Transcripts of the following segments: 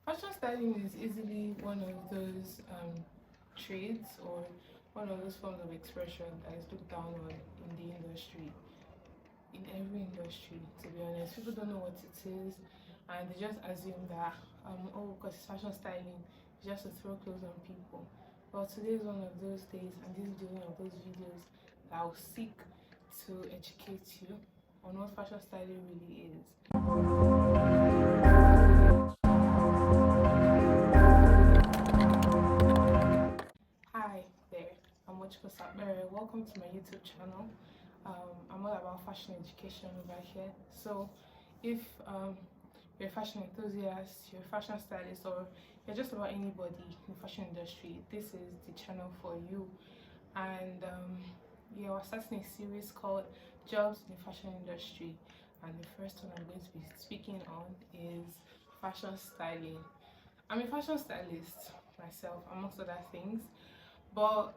Fashion styling is easily one of those trades or one of those forms of expression that is looked down on in the industry, in every industry. To be honest, people don't know what it is, and they just assume that oh, because it's fashion styling, it's just to throw clothes on people. But today is one of those days, and this is one of those videos that will seek to educate you on what fashion styling really is. Hi there, I'm Mochiko Sapere. Welcome to my YouTube channel. I'm all about fashion education over here. So, if you're a fashion enthusiast, you're a fashion stylist, or you're just about anybody in the fashion industry, this is the channel for you. And yeah, we're starting a series called Jobs in the Fashion Industry. And the first one I'm going to be speaking on is fashion styling. I'm a fashion stylist myself, amongst other things. But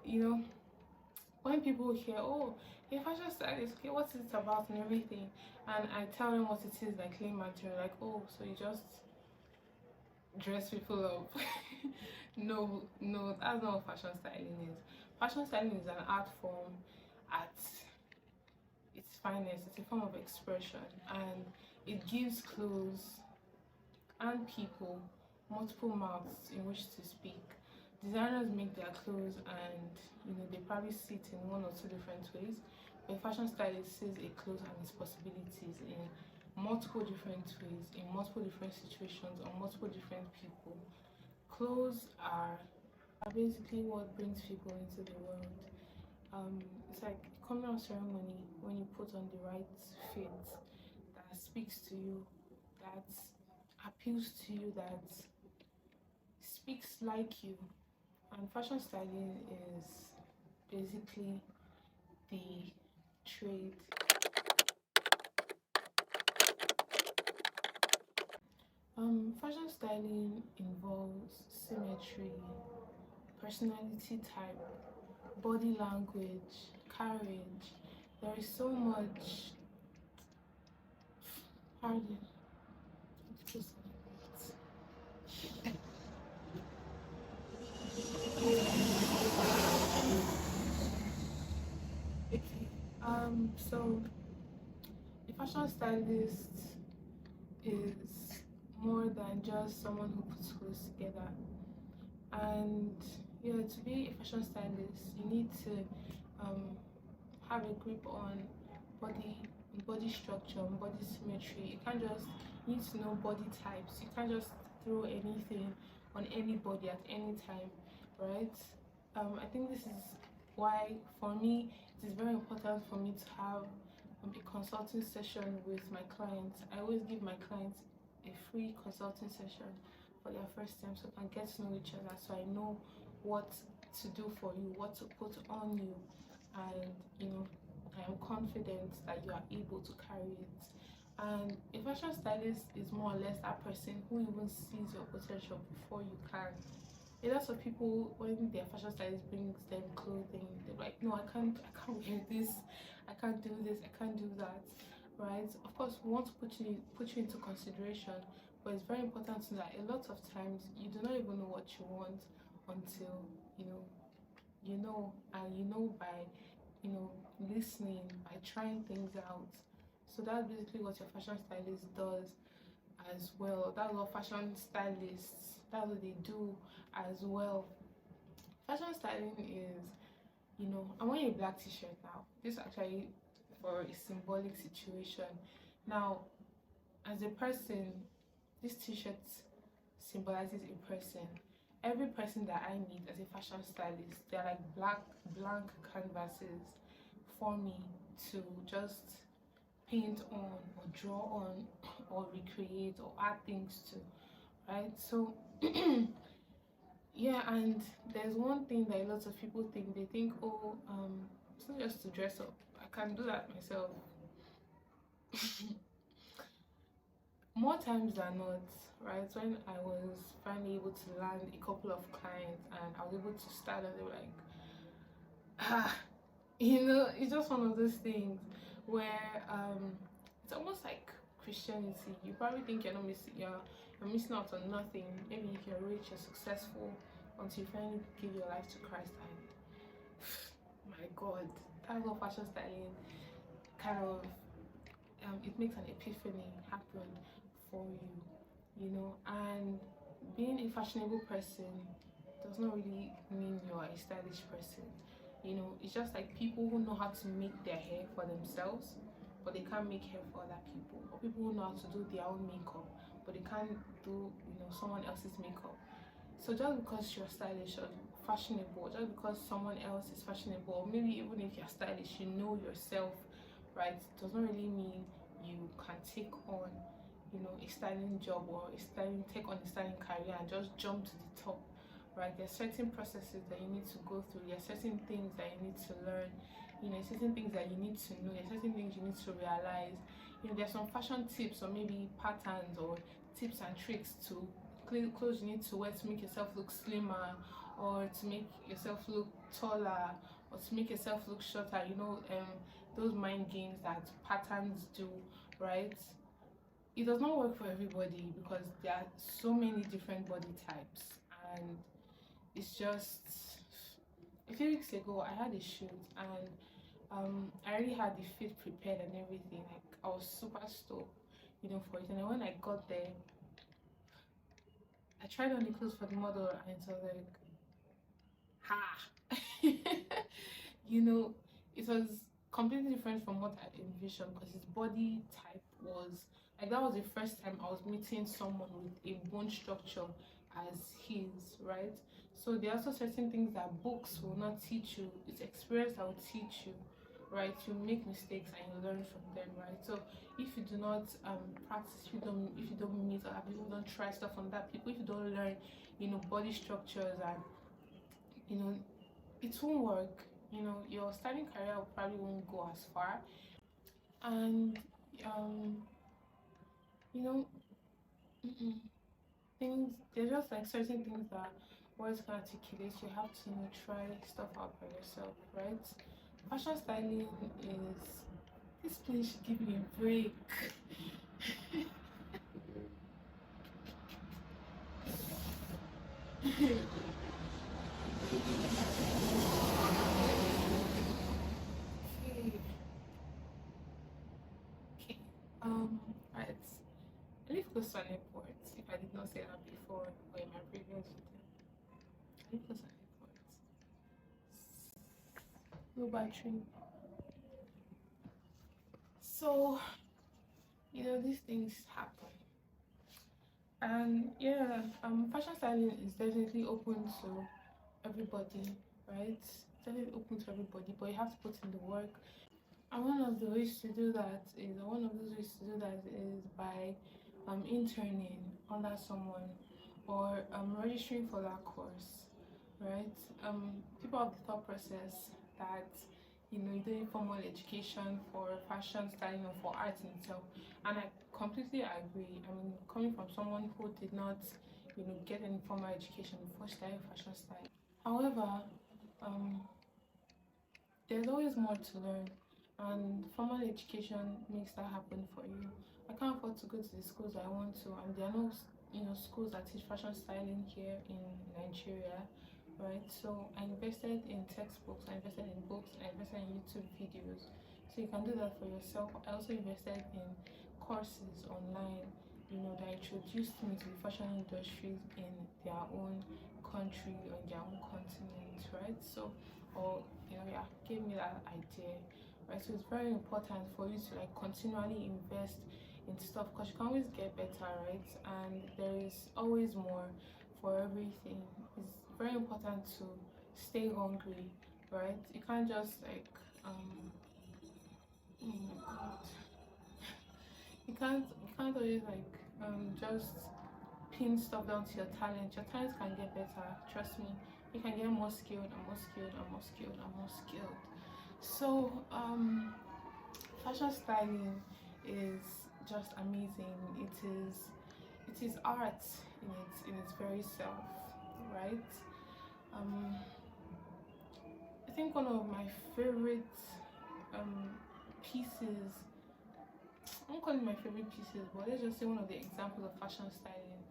when people hear, oh, a fashion stylist, okay, what is it about and everything, and I tell them what it is, like clean material, like, oh, so you just dress people up. No, that's not what fashion styling is. Fashion styling is an art form at its finest. It's a form of expression, and it gives clothes and people multiple mouths in which to speak. Designers make their clothes and they probably see it in one or two different ways. But a fashion stylist sees a clothes and its possibilities in multiple different ways, in multiple different situations, on multiple different people. Clothes are basically what brings people into the world. It's like a communal ceremony when you put on the right fit that speaks to you, that appeals to you, that speaks like you. And fashion styling is basically the trade. Fashion styling involves symmetry, personality type, body language, carriage. There is so much. Pardon. Just okay. So a fashion stylist is more than just someone who puts clothes together. And to be a fashion stylist, you need to um, have a grip on body body structure, body symmetry. You need to know body types. You can't just throw anything on anybody at any time, right? I think this is why for me it is very important for me to have a consulting session with my clients. I always give my clients a free consulting session for their first time so I can get to know each other, so I know what to do for you, what to put on you, and I am confident that you are able to carry it. And a fashion stylist is more or less that person who even sees your potential before you can. A lot of people, when their fashion stylist brings them clothing, they're like, no, I can't wear this, I can't do this, I can't do that, right? Of course, we want to put you into consideration, but it's very important to know that a lot of times you do not even know what you want until you know and by listening, by trying things out. So that's basically what your fashion stylist does as well. That's what fashion stylists, that's what they do as well. Fashion styling is, I'm wearing a black t-shirt now. This actually for a symbolic situation. Now, as a person, this t-shirt symbolizes a person. Every person that I meet as a fashion stylist, they're like blank canvases for me to just paint on or draw on or recreate or add things to, right? So yeah, and there's one thing that a lot of people think. They think, oh, it's not just to dress up, I can do that myself. More times than not, right, when I was finally able to land a couple of clients and I was able to start, and they were like, ah, it's just one of those things where it's almost like Christianity, you probably think you're not missing, you're missing out on nothing. Maybe if you're rich, you're successful, until you finally give your life to Christ, and my God, that's what fashion styling kind of it makes an epiphany happen for you, you know. And being a fashionable person does not really mean you're a stylish person, you know. It's just like people who know how to make their hair for themselves but they can't make hair for other people, or people who know how to do their own makeup but they can't do, you know, someone else's makeup. So just because you're stylish or fashionable, just because someone else is fashionable, or maybe even if you're stylish, you know yourself, right, does not really mean you can take on, you know, a styling job or take on a styling career and just jump to the top, right? There's certain processes that you need to go through. There's certain things that you need to learn, you know, certain things that you need to know, there's certain things you need to realize. You know, there's some fashion tips or maybe patterns or tips and tricks to clothes you need to wear to make yourself look slimmer, or to make yourself look taller, or to make yourself look shorter, you know, those mind games that patterns do, right? It does not work for everybody because there are so many different body types, and it's just, a few weeks ago I had a shoot, and I already had the fit prepared and everything. Like, I was super stoked, you know, for it. And then when I got there, I tried on the clothes for the model, and it was like, ha. You know, it was completely different from what I envisioned, because his body type was like, that was the first time I was meeting someone with a bone structure as his, right? So there are also certain things that books will not teach you. It's experience that will teach you, right? You make mistakes and you learn from them, right? So if you do not practice, if you don't meet other people, don't try stuff on that people, if you don't learn, you know, body structures, and you know, it won't work. You know, your styling career probably won't go as far. And you know, things, there's just like certain things that words can articulate. You have to, you know, try stuff out by yourself, right? Fashion styling is, this place should give me a break. Okay. Okay. Right. I live close to an airport. If I did not say that before or in my previous video, I live close to an airport. No battery. So, you know, these things happen. And yeah, fashion styling is definitely open to everybody, right? It's definitely open to everybody, but you have to put in the work. And one of those ways to do that is by interning under someone, or registering for that course, right? People have the thought process that, you know, you don't need formal education for fashion styling or for art in itself, and I completely agree. I mean, coming from someone who did not, you know, get any formal education before studying fashion styling. However, um, there's always more to learn, and formal education makes that happen for you. I can't afford to go to the schools I want to, and there are no, you know, schools that teach fashion styling here in Nigeria, right? So I invested in textbooks, I invested in books, I invested in YouTube videos, so you can do that for yourself. I also invested in courses online, you know, that introduced me to the fashion industries in their own country or in their own continent, right? So, or you know, yeah, gave me that idea, right? So it's very important for you to like continually invest in stuff, because you can always get better, right? And there is always more for everything. It's very important to stay hungry, right? You can't just like oh my god, you can't always like just pin stuff down to your talent. Your talent can get better, trust me. You can get more skilled and more skilled and more skilled and more skilled. So fashion styling is just amazing. It is art in its very self, right? I think one of my favorite pieces, I won't call it my favorite pieces, but let's just say one of the examples of fashion styling.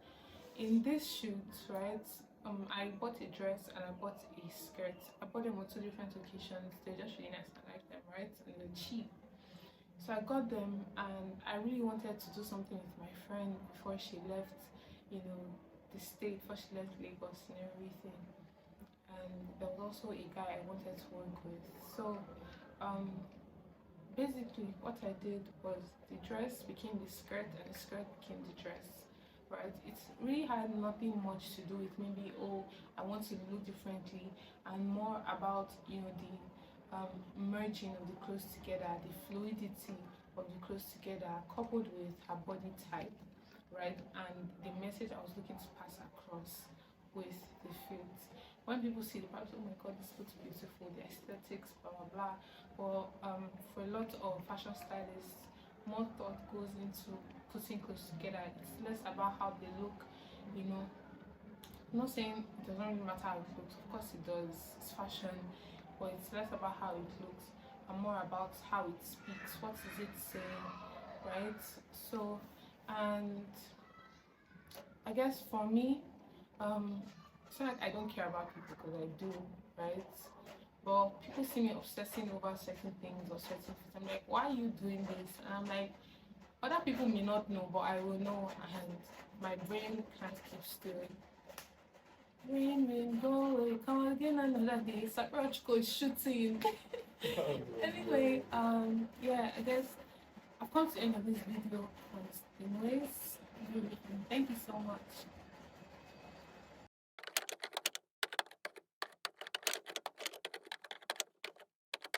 In this shoot, right, I bought a dress and I bought a skirt. I bought them on two different occasions. They're just really nice. I like them, right? And they're cheap. So I got them, and I really wanted to do something with my friend before she left, you know, the state, before she left Lagos and everything. And there was also a guy I wanted to work with. So um, basically what I did was the dress became the skirt and the skirt became the dress, right? It really had nothing much to do with maybe, oh, I want to look differently, and more about, you know, the merging of the clothes together, the fluidity of the clothes together, coupled with her body type, right? And the message I was looking to pass across with the fit. When people see the product, oh my god, this looks beautiful, the aesthetics, blah blah blah. But for a lot of fashion stylists, more thought goes into putting clothes together. It's less about how they look, you know. I'm not saying it doesn't really matter how it looks, of course it does, it's fashion, but it's less about how it looks and more about how it speaks. What is it saying, right? So, and I guess for me, it's not like I don't care about people, because I do, right? But people see me obsessing over certain things or certain things. I'm like, why are you doing this? And I'm like, other people may not know, but I will know, and my brain can't keep still. Rain, go away, come again another day. Sakurach goes shooting. Anyway, yeah, I guess I've come to the end of this video. Anyways, thank you so much.